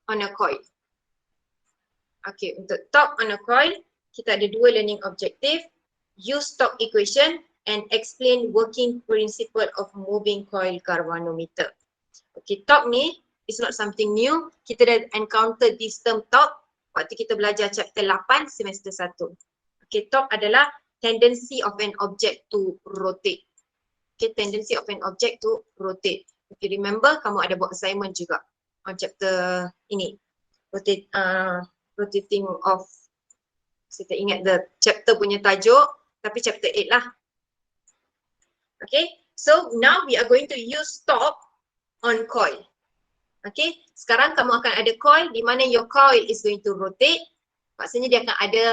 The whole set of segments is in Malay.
on a coil. Okay, untuk torque on a coil, kita ada dua learning objective. Use torque equation and explain working principle of moving coil galvanometer. Okay, torque ni is not something new. Kita dah encounter this term torque waktu kita belajar chapter 8 semester 1. Okay, torque adalah tendency of an object to rotate. Okay, tendency of an object to rotate. If you remember, kamu ada buat assignment juga on chapter ini. Rotating of, saya tak ingat the chapter punya tajuk, tapi chapter 8 lah. Okay, so now we are going to use torque on coil. Okay, sekarang kamu akan ada coil di mana your coil is going to rotate. Maksudnya dia akan ada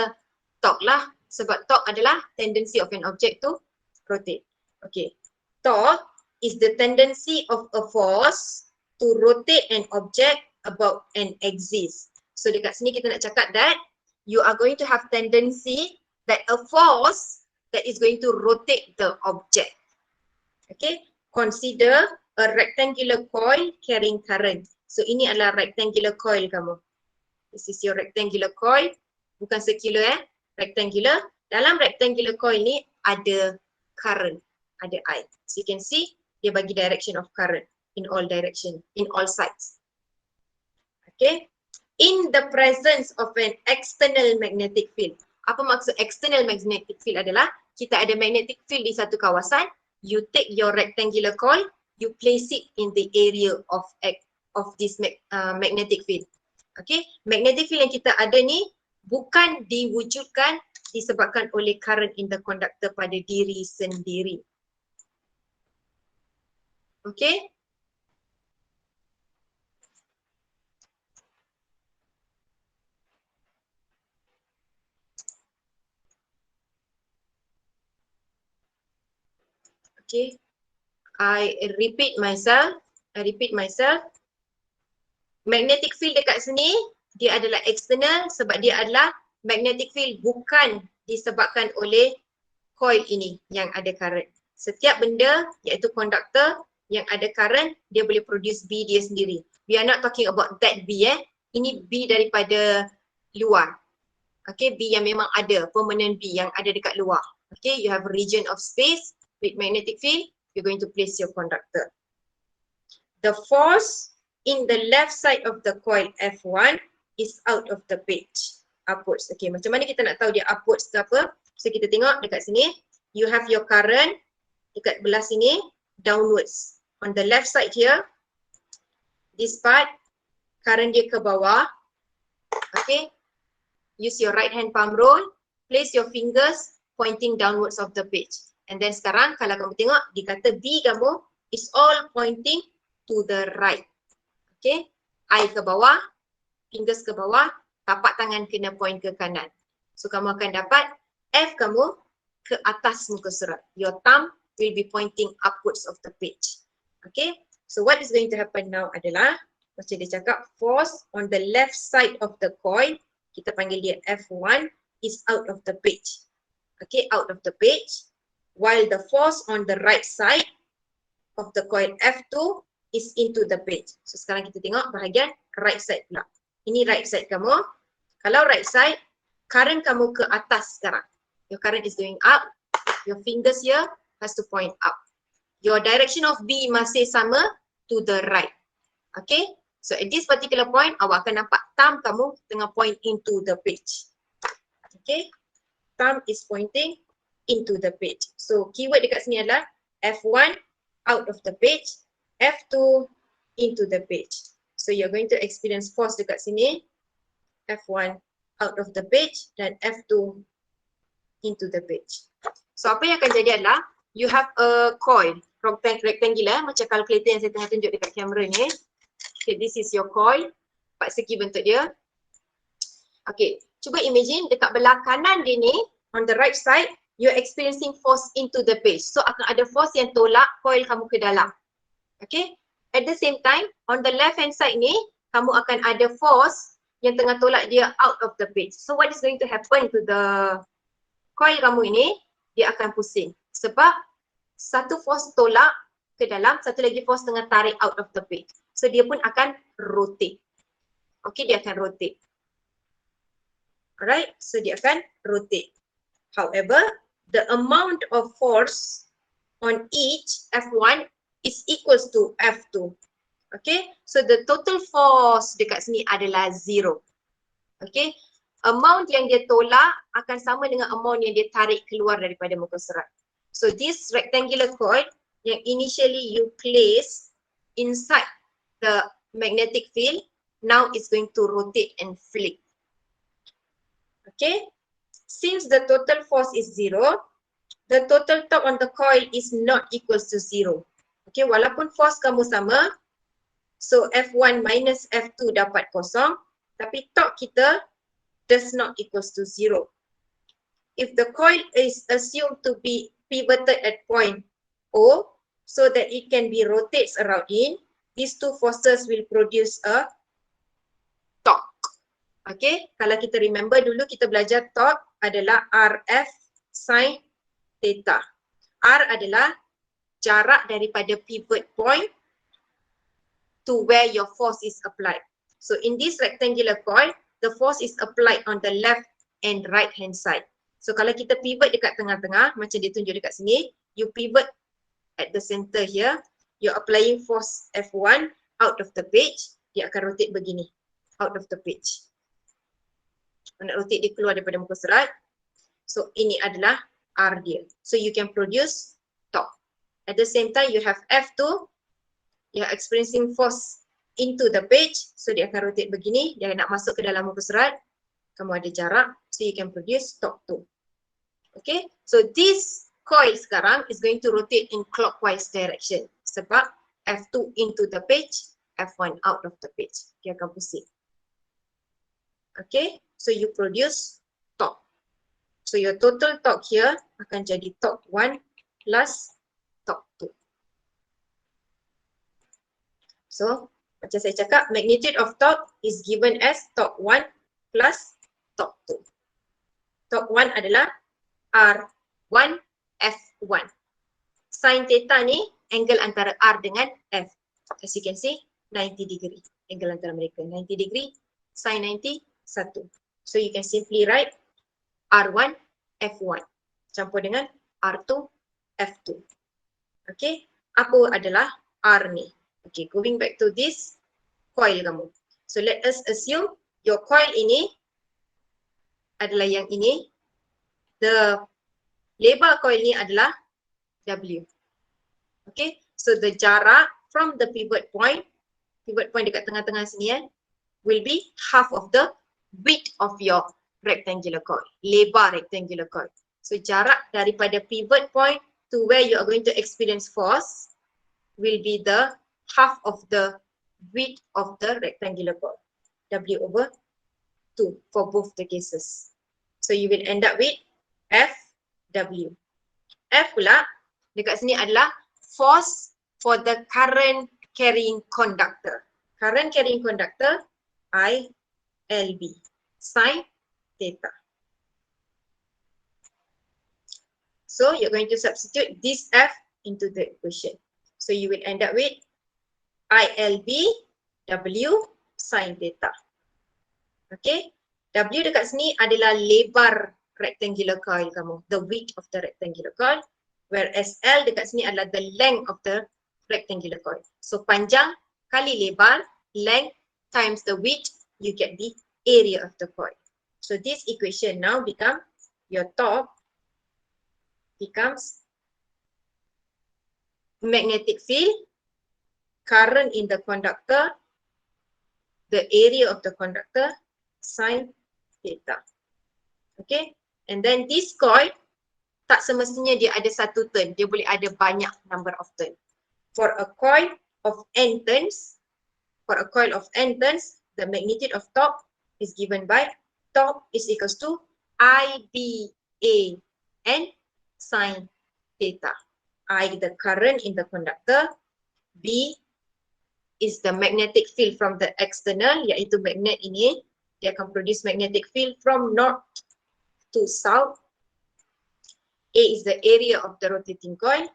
torque lah, sebab torque adalah tendency of an object to rotate. Okay, torque is the tendency of a force to rotate an object about an axis. So dekat sini kita nak cakap that you are going to have tendency that a force that is going to rotate the object. Okay, consider a rectangular coil carrying current. So ini adalah rectangular coil kamu. This is your rectangular coil, bukan circular rectangular. Dalam rectangular coil ni ada current, ada I. So you can see dia bagi direction of current in all direction, in all sides. Okay, in the presence of an external magnetic field. Apa maksud external magnetic field adalah kita ada magnetic field di satu kawasan, you take your rectangular coil, you place it in the area of this magnetic field. Okay, magnetic field yang kita ada ni bukan diwujudkan disebabkan oleh current in the conductor pada diri sendiri. Okay. Okay, I repeat myself. Magnetic field dekat sini dia adalah external sebab dia adalah magnetic field bukan disebabkan oleh coil ini yang ada current. Setiap benda iaitu conductor yang ada current, dia boleh produce B dia sendiri. We are not talking about that B Ini B daripada luar. Okay, B yang memang ada, permanent B yang ada dekat luar. Okay, you have a region of space with magnetic field, you're going to place your conductor. The force in the left side of the coil F1 is out of the page. Upwards. Okay, macam mana kita nak tahu dia upwards ke apa? So kita tengok dekat sini, you have your current dekat belah sini, downwards. On the left side here, this part, current dia ke bawah. Okay, use your right hand palm rule, place your fingers pointing downwards of the page. And then sekarang kalau kamu tengok, dikata B kamu is all pointing to the right. Okay, I ke bawah, fingers ke bawah, tapak tangan kena point ke kanan. So kamu akan dapat F kamu ke atas muka surat. Your thumb will be pointing upwards of the page. Okay, so what is going to happen now adalah macam dia cakap, force on the left side of the coil, kita panggil dia F1, is out of the page. Okay, out of the page. While the force on the right side of the coil F2 is into the page. So sekarang kita tengok bahagian right side pula. Ini right side kamu. Kalau right side, current kamu ke atas sekarang. Your current is going up. Your fingers here has to point up. Your direction of B masih sama to the right. Okay. So at this particular point, awak akan nampak thumb kamu tengah point into the page. Okay. Thumb is pointing into the page. So keyword dekat sini adalah F1 out of the page, F2 into the page. So you're going to experience force dekat sini, F1 out of the page dan F2 into the page. So apa yang akan jadi adalah you have a coil rectangular macam kalkulator yang saya tengah tunjuk dekat kamera ni. Okay, this is your coil, 4 segi bentuk dia. Okay, cuba imagine dekat belah kanan dia ni, on the right side, you're experiencing force into the page. So akan ada force yang tolak coil kamu ke dalam. Okay, at the same time, on the left hand side ni, kamu akan ada force yang tengah tolak dia out of the page. So what is going to happen to the coil kamu ini? Dia akan pusing. Sebab satu force tolak ke dalam, satu lagi force tengah tarik out of the page. So dia pun akan rotate. Okay, dia akan rotate. Alright, so dia akan rotate. However, the amount of force on each F1 is equals to F2. Okay, so the total force dekat sini adalah 0. Okay, amount yang dia tolak akan sama dengan amount yang dia tarik keluar daripada muka surat. So this rectangular coil yang initially you place inside the magnetic field now is going to rotate and flick. Okay, since the total force is 0, the total torque on the coil is not equals to 0. Okay, walaupun force kamu sama, so F1 minus F2 dapat kosong, tapi torque kita does not equals to 0. If the coil is assumed to be pivoted at point O, so that it can be rotates around in, these two forces will produce a torque. Okay, kalau kita remember dulu kita belajar torque adalah RF sin theta. R adalah jarak daripada pivot point to where your force is applied. So in this rectangular coil, the force is applied on the left and right hand side. So kalau kita pivot dekat tengah-tengah, macam dia tunjuk dekat sini, you pivot at the center here, you're applying force F1 out of the page, dia akan rotate begini, out of the page. Nak rotate dia keluar daripada muka surat. So ini adalah R dia. So you can produce torque. At the same time you have F2, you're experiencing force into the page, so dia akan rotate begini, dia nak masuk ke dalam muka surat, kamu ada jarak, so you can produce torque 2. Okay, so this coil sekarang is going to rotate in clockwise direction sebab F2 into the page, F1 out of the page, dia akan pusing. Okay, so you produce torque. So your total torque here akan jadi torque 1 plus torque 2. So, macam saya cakap, magnitude of torque is given as torque 1 plus torque 2. Torque 1 adalah R1 F1. Sin theta ni angle antara R dengan F. As you can see, 90 degree. Angle antara mereka. 90 degree, sin 90, 1. So you can simply write R1 F1 campur dengan R2 F2. Okay, apa adalah R ni? Okay, going back to this coil kamu. So let us assume your coil ini adalah yang ini. The lebar coil ni adalah W. Okay, so the jarak from the pivot point dekat tengah-tengah sini will be half of the width of your rectangular coil, lebar rectangular coil. So jarak daripada pivot point to where you are going to experience force will be the half of the width of the rectangular coil, W over 2 for both the cases. So you will end up with FW. F pula dekat sini adalah force for the current carrying conductor. Current carrying conductor ILB, sin theta. So you're going to substitute this F into the equation. So you will end up with ILB W sin theta. Okay, W dekat sini adalah lebar rectangular coil kamu, the width of the rectangular coil, whereas L dekat sini adalah the length of the rectangular coil. So panjang kali lebar, length times the width, you get the area of the coil. So this equation now become your torque becomes magnetic field, current in the conductor, the area of the conductor, sin theta. Okay, and then this coil tak semestinya dia ada satu turn, dia boleh ada banyak number of turn. For a coil of n turns, the magnitude of torque is given by torque is equals to IBA n sin theta. I the current in the conductor, B is the magnetic field from the external, iaitu magnet ini, dia akan produce magnetic field from north to south. A is the area of the rotating coil,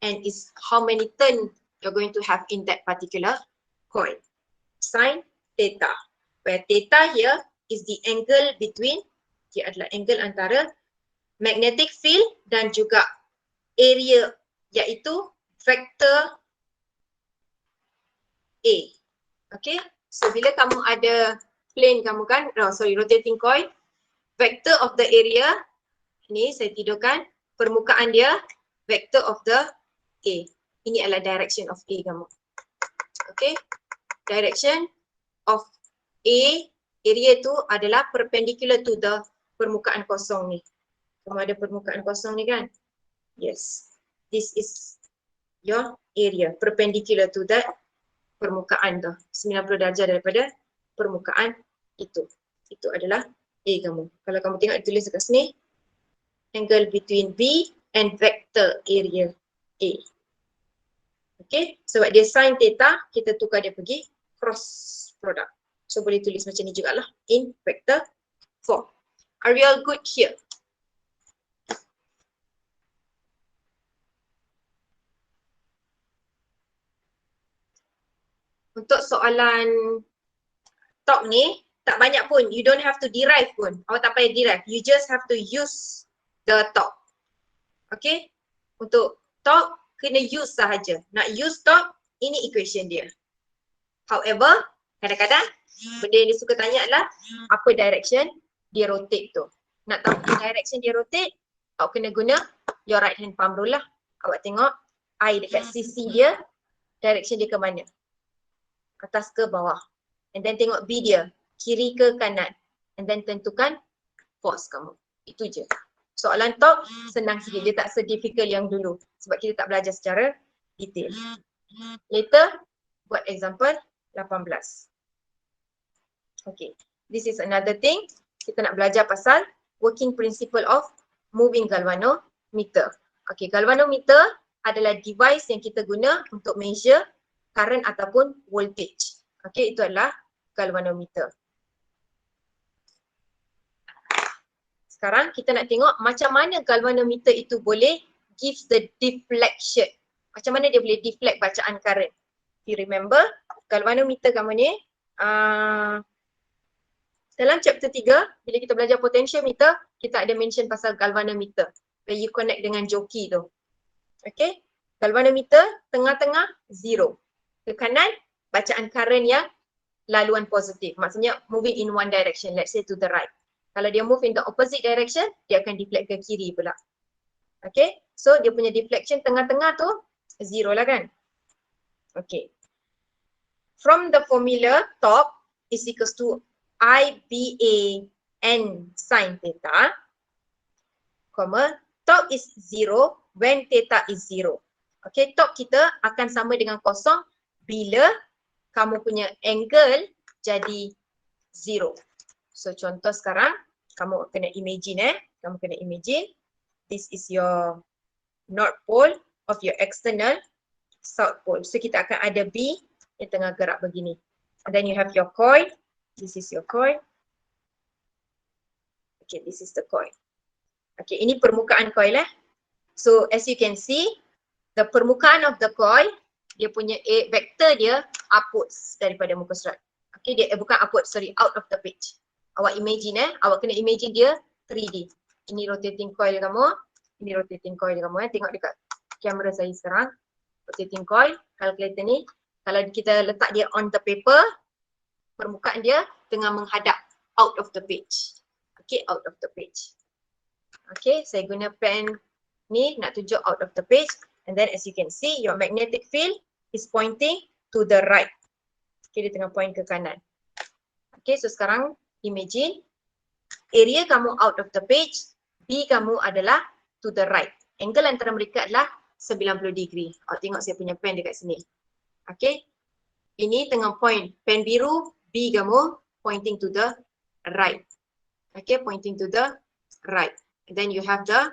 and is how many turns you're going to have in that particular coil, sin theta. where theta here is the angle between, dia adalah angle antara magnetic field dan juga area, iaitu vector A. Okay, so bila kamu ada plane kamu kan, rotating coil, vector of the area, ni saya tidurkan, permukaan dia, vector of the A. Ini adalah direction of A kamu. Okay, direction of A, area tu adalah perpendicular to the permukaan kosong ni. Kamu ada permukaan kosong ni kan? Yes, this is your area, perpendicular to that permukaan tu, 90 darjah daripada permukaan itu. Itu adalah A kamu. Kalau kamu tengok ditulis dekat sini, angle between B and vector area A. Okay, sebab dia sin theta, kita tukar dia pergi cross product. So boleh tulis macam ni jugalah in vector form. Are we all good here? Untuk soalan talk ni, tak banyak pun. You don't have to derive pun. Awak tak payah derive. You just have to use the talk. Okay? Untuk talk, kena use sahaja. Nak use talk, ini equation dia. However, kadang-kadang benda yang dia suka tanya adalah apa direction dia rotate tu. Nak tahu direction dia rotate, awak kena guna your right hand palm rule lah. Awak tengok I dekat sisi dia, direction dia ke mana? Atas ke bawah. And then tengok B dia, kiri ke kanan. And then tentukan force kamu. Itu je. Soalan talk senang sikit, dia tak se-difficult yang dulu. Sebab kita tak belajar secara detail. Later, buat example 18. Okay, this is another thing. Kita nak belajar pasal working principle of moving galvanometer. Okay, galvanometer adalah device yang kita guna untuk measure current ataupun voltage. Okay, itu adalah galvanometer. Sekarang kita nak tengok macam mana galvanometer itu boleh gives the deflection. Macam mana dia boleh deflect bacaan current. If you remember, galvanometer kamu ni, dalam chapter 3, bila kita belajar potentiometer, kita ada mention pasal galvanometer. Where you connect dengan joki tu. Okay, galvanometer tengah-tengah 0. Ke kanan, bacaan current yang laluan positif. Maksudnya moving in one direction, let's say to the right. Kalau dia move in the opposite direction, dia akan deflect ke kiri pula. Okay, so dia punya deflection tengah-tengah tu 0 lah kan. Okay. From the formula, top is equals to IBA N sin theta, comma, top is 0 when theta is 0. Okay, top kita akan sama dengan kosong bila kamu punya angle jadi 0. So contoh sekarang, kamu kena imagine kamu kena imagine this is your north pole of your external south pole. So kita akan ada B yang tengah gerak begini. And then you have your coil. This is your coil. Okay, this is the coil. Okay, ini permukaan coil So as you can see, the permukaan of the coil, dia punya vector dia upwards daripada muka surat. Okay, dia bukan upwards, sorry, out of the page. Awak imagine awak kena imagine dia 3D. Ini rotating coil kamu, ini rotating coil kamu Tengok dekat kamera saya sekarang. Rotating coil, calculator ni, kalau kita letak dia on the paper, permukaan dia tengah menghadap out of the page. Okay, out of the page. Okay, saya guna pen ni nak tunjuk out of the page. And then as you can see, your magnetic field is pointing to the right. Okay, dia tengah point ke kanan. Okay, so sekarang imagine area kamu out of the page, B kamu adalah to the right. Angle antara mereka adalah 90 degree. Awak tengok saya punya pen dekat sini. Okay, ini tengah point pen biru, B kamu pointing to the right. Okay, pointing to the right. And then you have the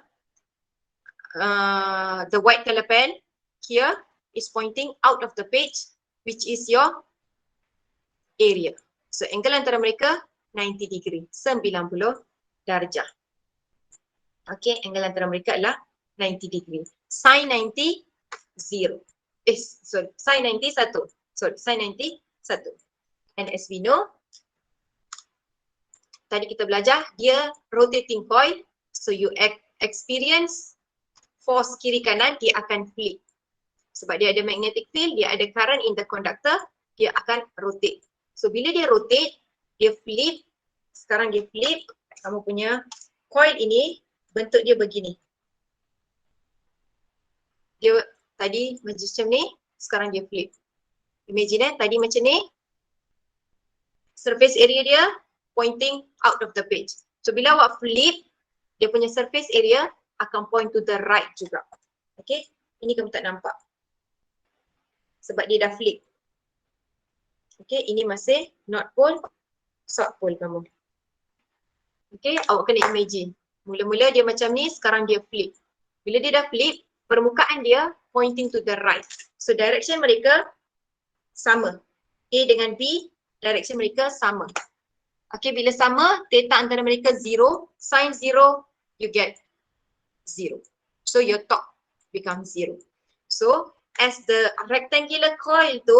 white color pen here is pointing out of the page, which is your area. So angle antara mereka 90 degree, 90 darjah. Okay, angle antara mereka adalah 90 degree. Sin 90, 0. Sin 90, 1. Sorry, sin 90, 1. And as we know, tadi kita belajar, dia rotating coil. So you experience force kiri kanan, dia akan flip. Sebab dia ada magnetic field, dia ada current in the conductor, dia akan rotate. So bila dia rotate, dia flip. Sekarang dia flip, kamu punya coil ini bentuk dia begini. Dia tadi macam ni, sekarang dia flip. Imagine tadi macam ni. Surface area dia pointing out of the page. So bila awak flip, dia punya surface area akan point to the right juga. Okay, ini kamu tak nampak. Sebab dia dah flip. Okay, ini masih north pole, south pole kamu. Okay, awak kena imagine. Mula-mula dia macam ni, sekarang dia flip. Bila dia dah flip, permukaan dia pointing to the right. So direction mereka sama. A dengan B, direction mereka sama. Okay, bila sama, theta antara mereka 0, sin 0, you get 0. So your torque becomes 0. So as the rectangular coil tu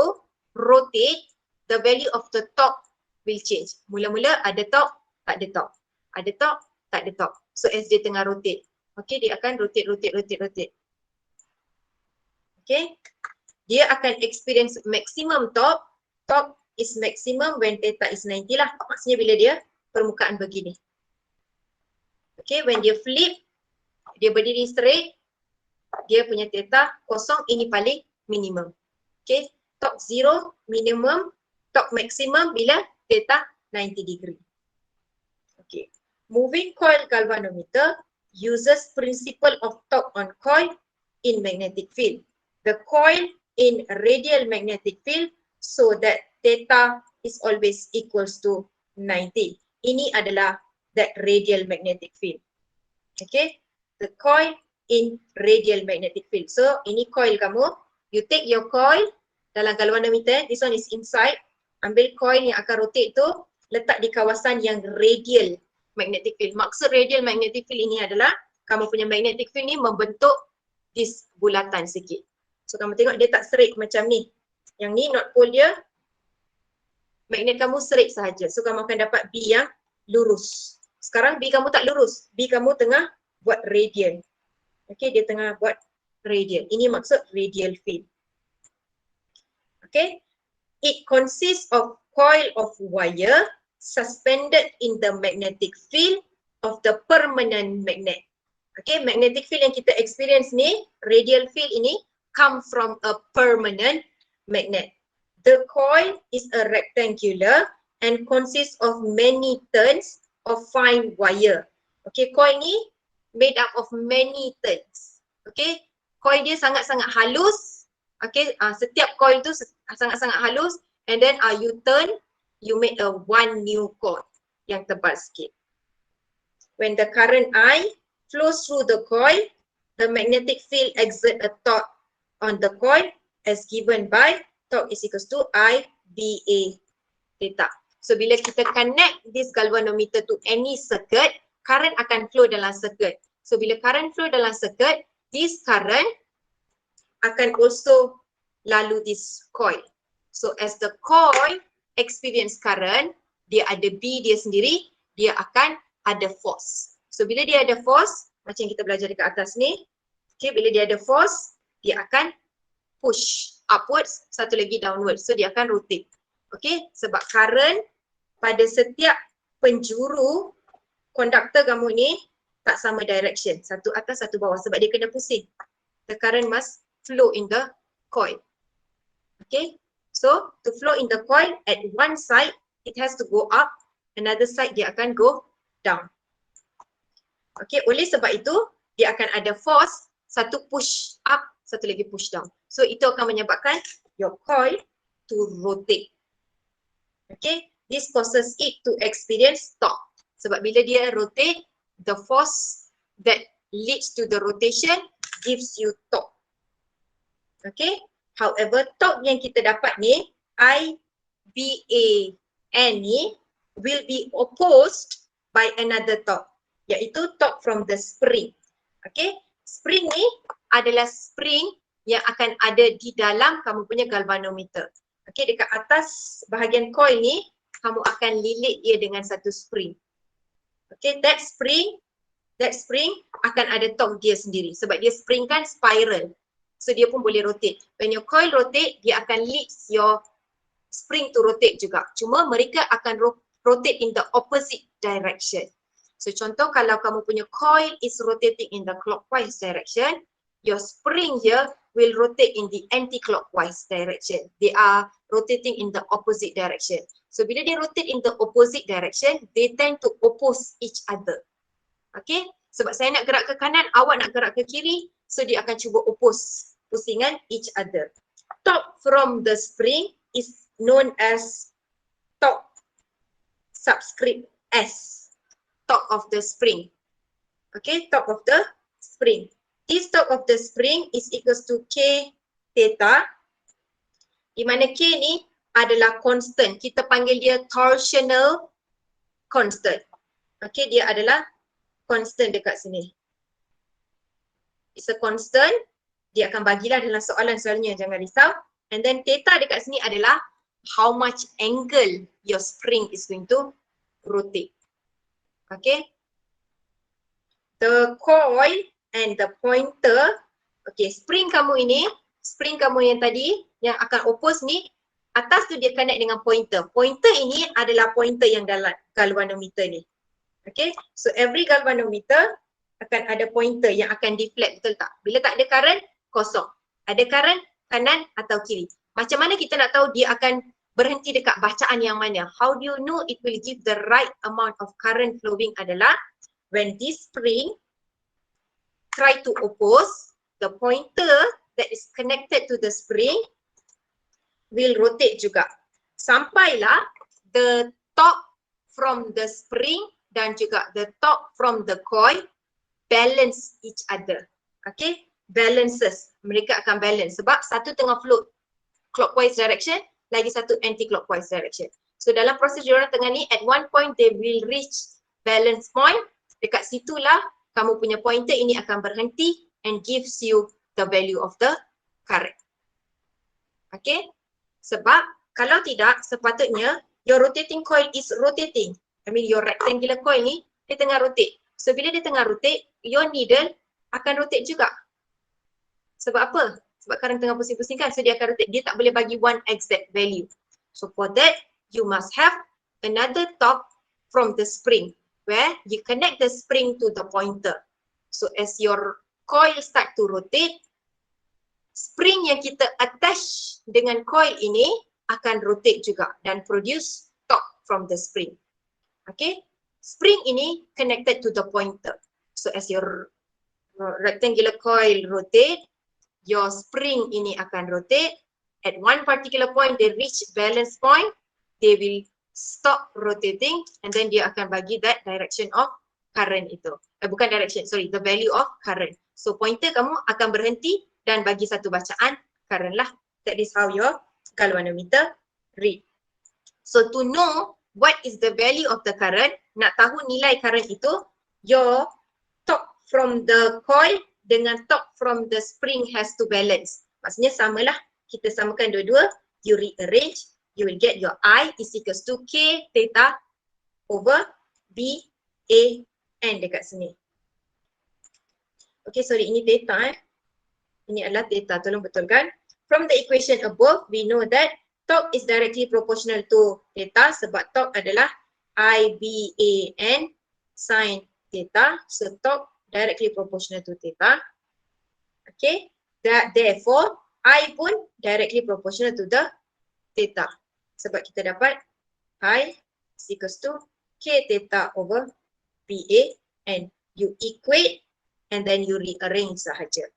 rotate, the value of the torque will change. Mula-mula ada torque, tak ada torque. Ada torque, tak ada torque. So as dia tengah rotate, okay, dia akan rotate. Okay, dia akan experience maximum torque. Torque is maximum when theta is 90 lah. Maksudnya bila dia permukaan begini. Okay, when dia flip, dia berdiri straight, dia punya theta kosong, ini paling minimum. Okay, torque 0 minimum, torque maximum bila theta 90 degree. Okay, moving coil galvanometer uses principle of torque on coil in magnetic field. The coil in radial magnetic field so that theta is always equals to 90. Ini adalah that radial magnetic field. Okay, the coil in radial magnetic field. So ini coil kamu, you take your coil dalam galvanometer, this one is inside, ambil coil yang akan rotate tu, letak di kawasan yang radial magnetic field. Maksud radial magnetic field ini adalah kamu punya magnetic field ni membentuk this bulatan sikit. So kamu tengok dia tak straight macam ni. Yang ni north pole dia, magnet kamu straight sahaja. So kamu akan dapat B yang lurus. Sekarang B kamu tak lurus. B kamu tengah buat radial. Okay, dia tengah buat radial. Ini maksud radial field. Okay, it consists of coil of wire suspended in the magnetic field of the permanent magnet. Okay, magnetic field yang kita experience ni, radial field ini come from a permanent magnet. The coil is a rectangular and consists of many turns of fine wire. Okay, coil ni made up of many turns. Okay, coil dia sangat-sangat halus. Okay, setiap coil tu sangat-sangat halus, and then you turn, you make a one new coil yang tebal sikit. When the current I flows through the coil, the magnetic field exert a torque on the coil as given by torque is equals to I dA theta. So bila kita connect this galvanometer to any circuit, current akan flow dalam circuit. So bila current flow dalam circuit, this current akan also lalu this coil. So as the coil experience current, dia ada B dia sendiri, dia akan ada force. So bila dia ada force, macam kita belajar dekat atas ni, okay, bila dia ada force, dia akan push upwards, satu lagi downwards. So dia akan rotate. Okay, sebab current pada setiap penjuru konduktor kamu ni tak sama direction. Satu atas, satu bawah sebab dia kena pusing. The current must flow in the coil. Okay, so to flow in the coil at one side, it has to go up, another side dia akan go down. Okay, oleh sebab itu, dia akan ada force, satu push up, satu lagi push down. So itu akan menyebabkan your coil to rotate. Okay, this causes it to experience torque. Sebab bila dia rotate, the force that leads to the rotation gives you torque. Okay, however, torque yang kita dapat ni, IBAN ni, will be opposed by another torque, iaitu torque from the spring. Okay, spring ni adalah spring yang akan ada di dalam kamu punya galvanometer. Okay, dekat atas bahagian coil ni, kamu akan lilit dia dengan satu spring. Okay, that spring akan ada torque dia sendiri sebab dia spring kan spiral. So dia pun boleh rotate. When your coil rotate, dia akan lead your spring to rotate juga. Cuma mereka akan rotate in the opposite direction. So contoh kalau kamu punya coil is rotating in the clockwise direction, your spring here will rotate in the anti-clockwise direction. They are rotating in the opposite direction. So bila dia rotate in the opposite direction, they tend to oppose each other. Okay, sebab saya nak gerak ke kanan, awak nak gerak ke kiri, so dia akan cuba oppose, pusingan each other. Torque from the spring is known as torque subscript S, torque of the spring. Okay, torque of the spring. This torque of the spring is equals to K theta, di mana K ni adalah constant. Kita panggil dia torsional constant. Okay, dia adalah constant dekat sini. It's a constant. Dia akan bagilah dalam soalan selalunya, jangan risau. And then theta dekat sini adalah how much angle your spring is going to rotate. Okay. The coil and the pointer. Okay, spring kamu ini, spring kamu yang tadi, yang akan oppose ni, atas tu dia connect dengan pointer. Pointer ini adalah pointer yang dalam galvanometer ni. Okay, so every galvanometer akan ada pointer yang akan deflect, betul tak? Bila tak ada current, kosong. Ada current, kanan atau kiri. Macam mana kita nak tahu dia akan berhenti dekat bacaan yang mana? How do you know it will give the right amount of current flowing adalah when this spring try to oppose, the pointer that is connected to the spring will rotate juga. Sampailah the torque from the spring dan juga the torque from the coil balance each other. Okay, balances. Mereka akan balance sebab satu tengah float clockwise direction, lagi satu anti-clockwise direction. So dalam proses diorang tengah ni, at one point they will reach balance point. Dekat situlah kamu punya pointer ini akan berhenti and gives you the value of the current. Okay, sebab kalau tidak, sepatutnya your rotating coil is rotating. I mean your rectangular coil ni, dia tengah rotate. So bila dia tengah rotate, your needle akan rotate juga. Sebab apa? Sebab current tengah pusing-pusingkan, so dia akan rotate. Dia tak boleh bagi one exact value. So for that, you must have another torque from the spring where you connect the spring to the pointer. So as your coil start to rotate, spring yang kita attach dengan coil ini akan rotate juga dan produce torque from the spring. Okay, spring ini connected to the pointer. So as your rectangular coil rotate, your spring ini akan rotate. At one particular point, they reach balance point, they will stop rotating and then dia akan bagi that direction of current itu. Bukan direction, sorry, the value of current. So pointer kamu akan berhenti dan bagi satu bacaan current lah. That is how your galvanometer read. So to know what is the value of the current, nak tahu nilai current itu, your torque from the coil dengan torque from the spring has to balance. Maksudnya samalah, kita samakan dua-dua, you rearrange, you will get your I is equals to K theta over B A N dekat sini. Okay, sorry, ini theta Ini adalah theta, tolong betulkan. From the equation above, we know that torque is directly proportional to theta sebab torque adalah IBAN sin theta. So torque directly proportional to theta. Okay, therefore I pun directly proportional to the theta. Sebab kita dapat I is equals to K theta over BA and you equate and then you rearrange sahaja.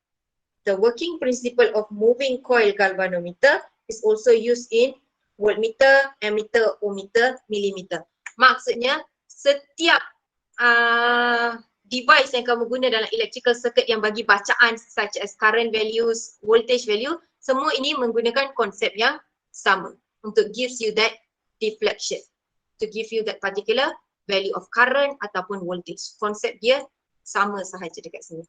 The working principle of moving coil galvanometer is also used in voltmeter, ammeter, ohmmeter, millimeter. Maksudnya setiap device yang kamu guna dalam electrical circuit yang bagi bacaan such as current values, voltage value, semua ini menggunakan konsep yang sama untuk gives you that deflection, to give you that particular value of current ataupun voltage. Konsep dia sama sahaja dekat sini.